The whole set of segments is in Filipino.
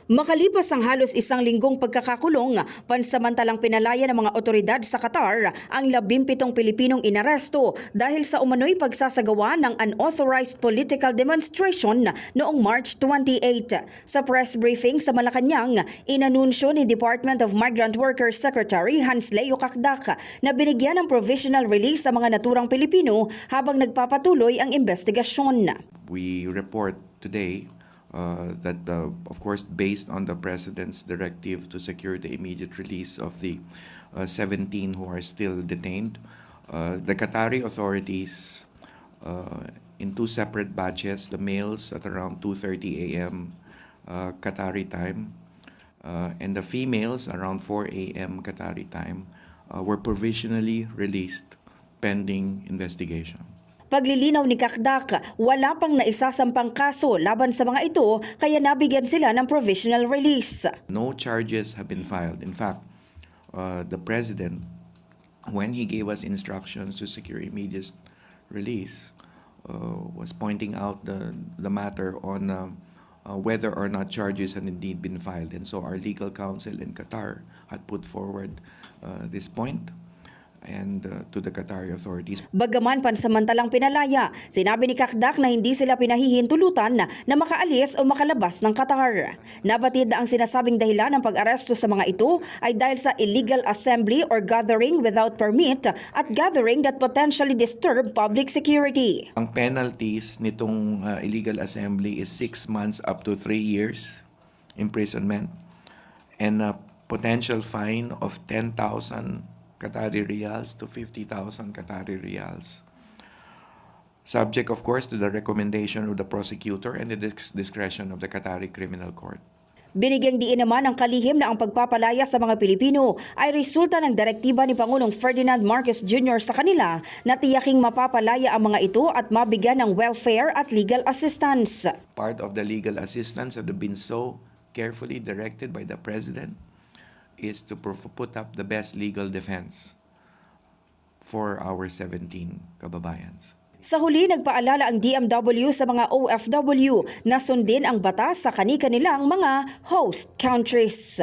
Makalipas ang halos isang linggong pagkakakulong, pansamantalang pinalaya ng mga otoridad sa Qatar ang 17 Pilipinong inaresto dahil sa umano'y pagsasagawa ng unauthorized political demonstration noong March 28. Sa press briefing sa Malacanang, inanunsyo ni Department of Migrant Workers Secretary Hans Leo Cacdac na binigyan ng provisional release sa mga naturang Pilipino habang nagpapatuloy ang investigasyon. We report today that, of course, based on the President's directive to secure the immediate release of the 17 who are still detained, the Qatari authorities, in two separate batches, the males at around 2:30 a.m. Qatari time, and the females around 4 a.m. Qatari time, were provisionally released pending investigation. Paglilinaw ni Cacdac, wala pang naisasampang kaso laban sa mga ito kaya nabigyan sila ng provisional release. No charges have been filed. In fact, the President, when he gave us instructions to secure immediate release, was pointing out the matter on whether or not charges had indeed been filed. And so our legal counsel in Qatar had put forward this point and to the Qatari authorities. Bagaman pansamantalang pinalaya, sinabi ni Cacdac na hindi sila pinahihintulutan na makaalis o makalabas ng Qatar. Nabatid na ang sinasabing dahilan ng pag-aresto sa mga ito ay dahil sa illegal assembly or gathering without permit at gathering that potentially disturb public security. Ang penalties nitong illegal assembly is 6 months up to 3 years imprisonment and a potential fine of 10,000 Qatari riyals to 50,000 Qatari riyals. Subject, of course, to the recommendation of the prosecutor and the discretion of the Qatari Criminal Court. Binigyang diin naman ang kalihim na ang pagpapalaya sa mga Pilipino ay resulta ng direktiba ni Pangulong Ferdinand Marcos Jr. sa kanila na tiyaking mapapalaya ang mga ito at mabigyan ng welfare at legal assistance. Part of the legal assistance that have been so carefully directed by the President is to put up the best legal defense for our 17 kababayans. Sa huli, nagpaalala ang DMW sa mga OFW na sundin ang batas sa kani-kanilang mga host countries.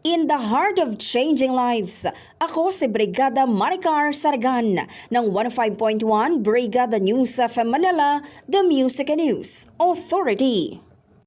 In the heart of changing lives, ako si Brigada Maricar Sargan ng 105.1 Brigada News FM Manila, The Music and News Authority.